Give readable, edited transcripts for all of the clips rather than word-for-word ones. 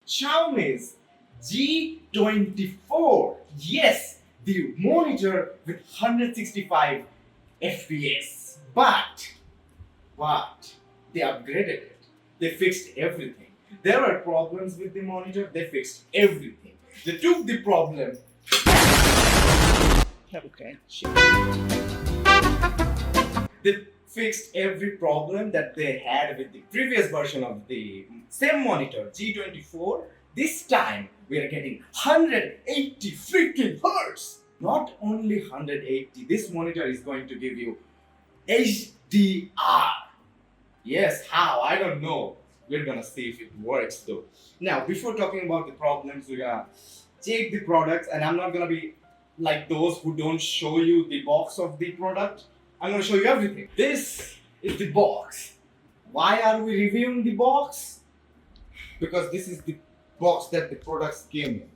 Xiaomi's G24. Yes, the monitor with 165 FPS. But they upgraded it. They fixed everything. There were problems with the monitor, they fixed everything. They took the problem. Okay. They fixed every problem that they had with the previous version of the same monitor, G24. This time we are getting 180 freaking hertz. Not only 180, this monitor is going to give you HDR. Yes, how? I don't know. We're gonna see if it works though. Now, before talking about the problems, we're gonna check the products, and I'm not gonna be like those who don't show you the box of the product. I'm gonna show you everything. This is the box. Why are we reviewing the box? Because this is the box that the products came in.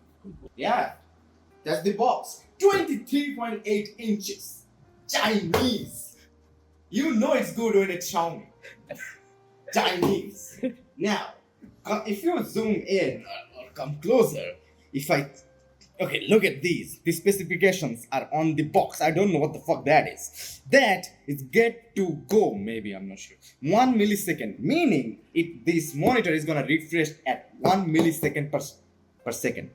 Yeah, that's the box. 23.8 inches. Chinese. You know it's good when it's Xiaomi. Chinese. Now, if you zoom in or come closer, okay, look at these. The specifications are on the box. I don't know what the fuck that is. That is get to go, maybe, I'm not sure. 1 millisecond, meaning this monitor is gonna refresh at 1 millisecond per second.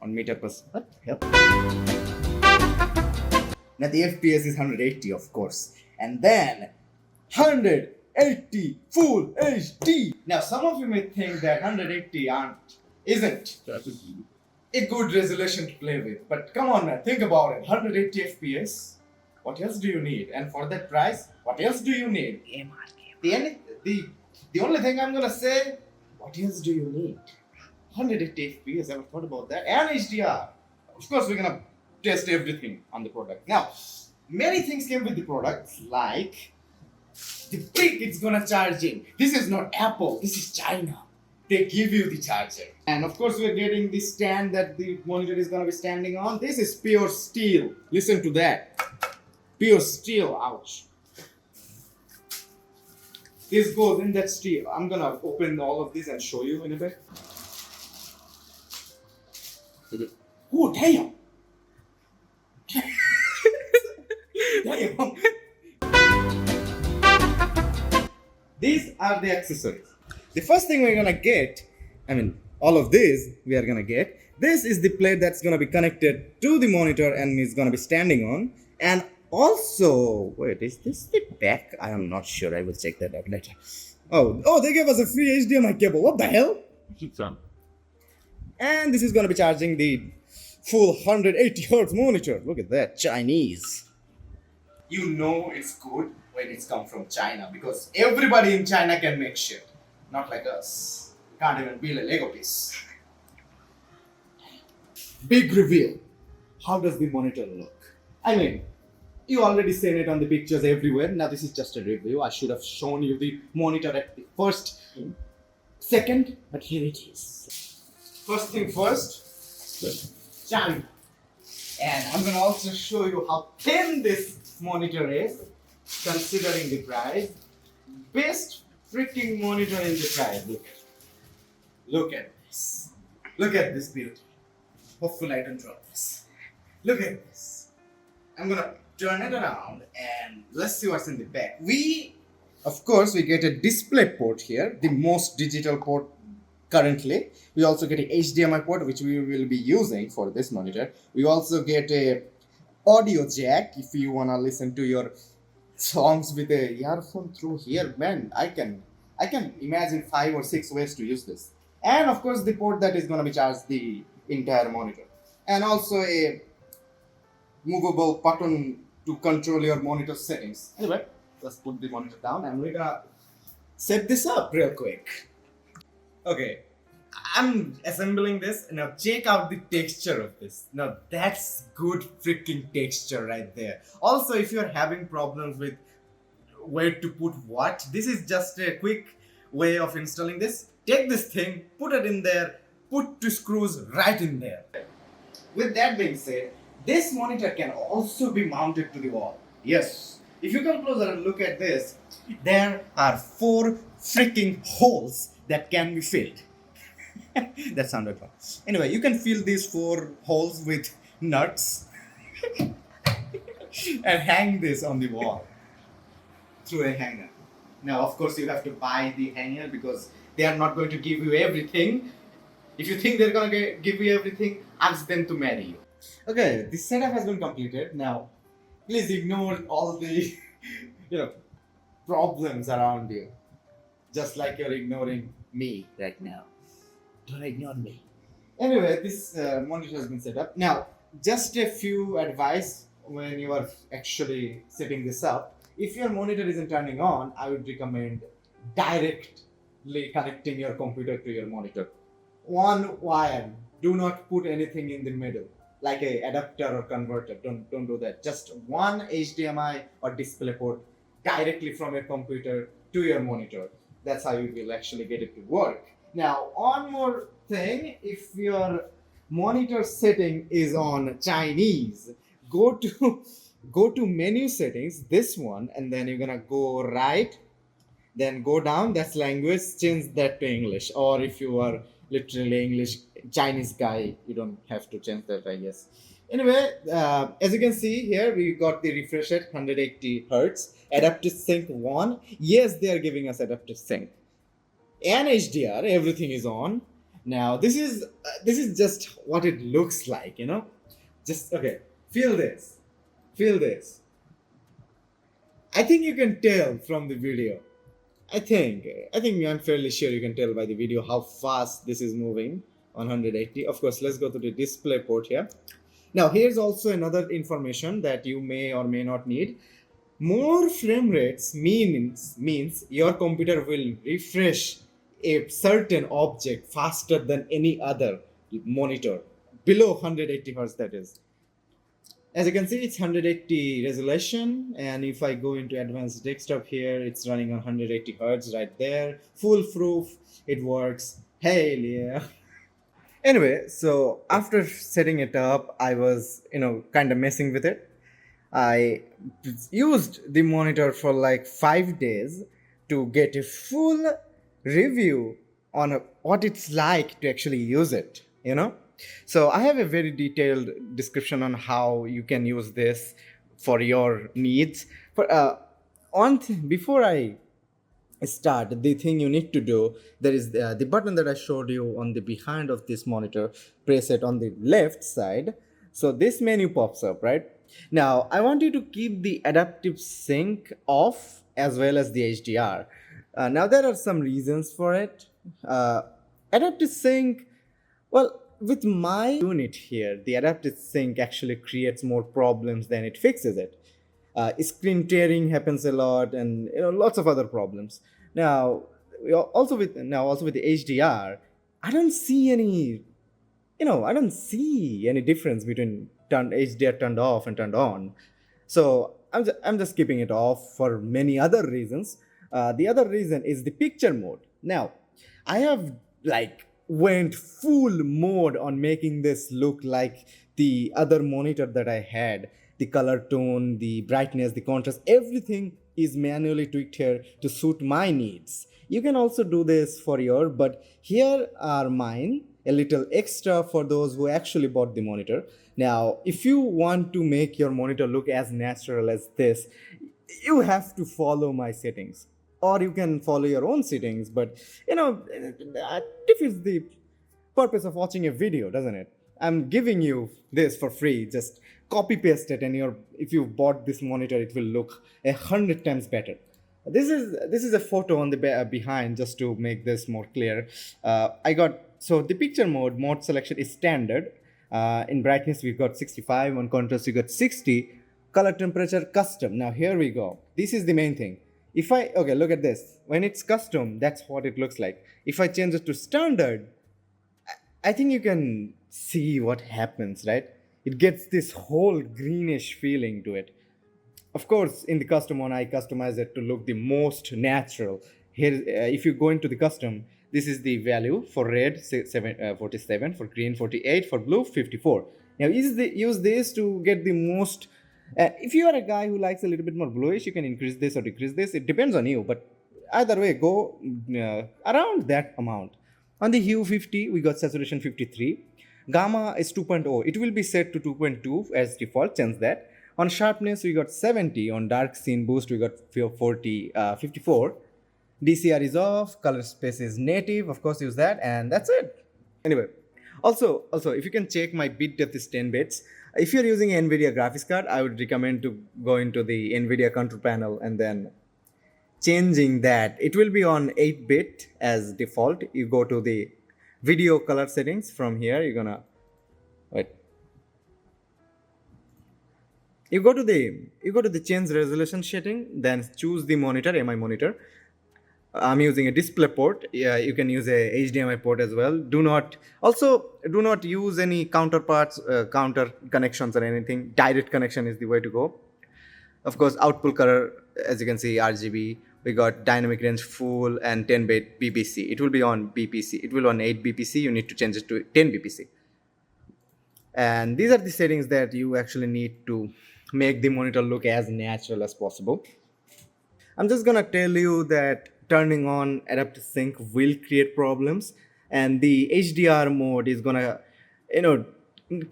On meter per second. What the hell? Now the FPS is 180, of course. And then 180 full HD. Now some of you may think that 180 isn't a good resolution to play with, but come on man, think about it. 180 FPS. What else do you need? And for that price, what else do you need? The only thing I'm gonna say, what else do you need? 180 FPS. Ever thought about that? And HDR. Of course, we're gonna test everything on the product. Now, many things came with the product, like the brick it's gonna charge in. This is not Apple, this is China. They give you the charger. And of course we're getting the stand that the monitor is gonna be standing on. This is pure steel. Listen to that. Pure steel, ouch. This goes in that steel. I'm gonna open all of these and show you in a bit. Oh, damn! Damn! These are the accessories. The first thing we're gonna get, all of these we are gonna get. This is the plate that's gonna be connected to the monitor and is gonna be standing on. And also, wait, is this the back? I am not sure. I will check that out later. Oh, they gave us a free HDMI cable. What the hell? And this is gonna be charging the full 180 hertz monitor. Look at that, Chinese. You know it's good when it's come from China because everybody in China can make shit. Not like us. Can't even build a Lego piece. Big reveal. How does the monitor look? You already seen it on the pictures everywhere. Now this is just a review. I should have shown you the monitor at the first second, but here it is. First thing first, China. And I'm gonna also show you how thin this monitor is, considering the price. Best freaking monitor in the price. Look at this. Look at this beauty. Hopefully I don't drop this. Look at this. I'm gonna turn it around and let's see what's in the back. Of course, we get a display port here, the most digital port currently. We also get a HDMI port, which we will be using for this monitor. We also get a audio jack if you wanna listen to your songs with a earphone through here. Man, I can imagine 5 or 6 ways to use this. And of course, the port that is gonna be charged the entire monitor. And also a movable button to control your monitor settings. Anyway, let's put the monitor down and we're gonna set this up real quick. Okay, I'm assembling this. Now check out the texture of this. Now that's good freaking texture right there. Also, if you're having problems with where to put what, this is just a quick way of installing this. Take this thing, put it in there, put 2 screws right in there. With that being said, this monitor can also be mounted to the wall. Yes, if you come closer and look at this, there are 4 freaking holes that can be filled. That sounded fun. Anyway, you can fill these 4 holes with nuts and hang this on the wall through a hanger. Now, of course, you have to buy the hanger because they are not going to give you everything. If you think they're going to give you everything, ask them to marry you. Okay, this setup has been completed. Now, please ignore all the you know problems around you, just like you're ignoring me right now. Don't ignore me. Anyway, this monitor has been set up. Now, just a few advice when you are actually setting this up. If your monitor isn't turning on, I would recommend directly connecting your computer to your monitor. One wire. Do not put anything in the middle, like a adapter or converter. Don't do that. Just one HDMI or display port directly from your computer to your monitor. That's how you will actually get it to work. Now, one more thing, if your monitor setting is on Chinese, go to menu settings, this one, and then you're gonna go right, then go down, that's language, change that to English. Or if you are literally English Chinese guy, you don't have to change that, I guess. Anyway, as you can see here, we got the refresh at 180 hertz, adaptive sync 1. Yes, they are giving us adaptive sync and HDR, everything is on. Now this is just what it looks like, Just okay, feel this, feel this. I think you can tell from the video. I think I'm fairly sure you can tell by the video how fast this is moving on 180. Of course, let's go to the display port here. Now here's also another information that you may or may not need. More frame rates means your computer will refresh a certain object faster than any other monitor below 180 hertz, that is. As you can see, it's 180 resolution, and if I go into advanced desktop here, it's running on 180 hertz right there. Foolproof, it works. Hell yeah. Anyway, so after setting it up, I was kind of messing with it. I used the monitor for like 5 days to get a full review on what it's like to actually use it, So I have a very detailed description on how you can use this for your needs. But before I start, the thing you need to do, there is the button that I showed you on the behind of this monitor. Press it on the left side. So this menu pops up, right? Now, I want you to keep the adaptive sync off as well as the HDR. Now, there are some reasons for it. Adaptive sync, well, with my unit here, the adaptive sync actually creates more problems than it fixes it. Screen tearing happens a lot, and lots of other problems. Now, also with the HDR, I don't see any difference between HDR turned off and turned on. So I'm just keeping it off for many other reasons. The other reason is the picture mode. Now, I have went full mode on making this look like the other monitor that I had. The color tone, the brightness, the contrast, everything is manually tweaked here to suit my needs. You can also do this for your, but here are mine, a little extra for those who actually bought the monitor. Now, if you want to make your monitor look as natural as this, you have to follow my settings. Or you can follow your own settings, but that defeats the purpose of watching a video, doesn't it? I'm giving you this for free. Just copy paste it, and if you bought this monitor, it will look 100 times better. This is a photo on the behind, just to make this more clear. So the picture mode selection is standard. In brightness we've got 65, on contrast we got 60, color temperature custom. Now here we go. This is the main thing. Look at this. When it's custom, that's what it looks like. If I change it to standard, I think you can see what happens, right? It gets this whole greenish feeling to it. Of course, in the custom one, I customize it to look the most natural. Here, if you go into the custom, this is the value for red, 47, for green, 48, for blue, 54. Now, use this to get the most. If you are a guy who likes a little bit more bluish, you can increase this or decrease this. It depends on you, but either way, go around that amount. On the hue 50, we got saturation 53. Gamma is 2.0. It will be set to 2.2 as default, change that. On sharpness, we got 70. On dark scene boost, we got 54. DCR is off, color space is native, of course use that, and that's it. Anyway, also if you can check, my bit depth is 10 bits. If you're using NVIDIA graphics card, I would recommend to go into the NVIDIA control panel and then changing that. It will be on 8-bit as default. You go to the video color settings from here. You're gonna wait. You go to the change resolution setting, then choose the monitor, MI monitor. I'm using a display port. Yeah, you can use a HDMI port as well. Do not use any counterparts, counter connections or anything. Direct connection is the way to go. Of course, output color, as you can see, RGB. We got dynamic range full and 10-bit BPC. It will be on BPC. It will on 8 BPC. You need to change it to 10 BPC. And these are the settings that you actually need to make the monitor look as natural as possible. I'm just gonna tell you that turning on adaptive sync will create problems, and the HDR mode is gonna,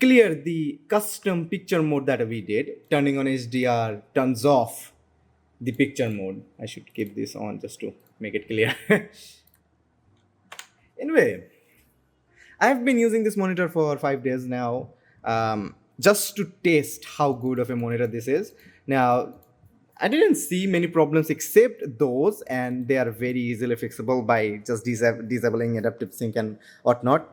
clear the custom picture mode that we did. Turning on HDR turns off the picture mode. I should keep this on just to make it clear. Anyway, I've been using this monitor for 5 days now, just to test how good of a monitor this is. Now, I didn't see many problems except those, and they are very easily fixable by just disabling adaptive sync and whatnot.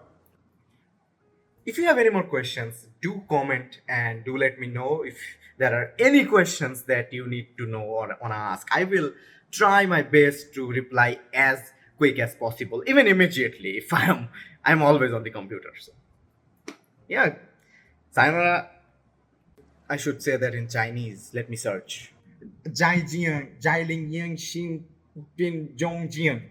If you have any more questions, do comment and do let me know if there are any questions that you need to know or want to ask. I will try my best to reply as quick as possible, even immediately if I'm always on the computer. So, yeah, sayonara. I should say that in Chinese. Let me search. Zai Jian, Zai Ling Yang Xin Bin Zhong Jian.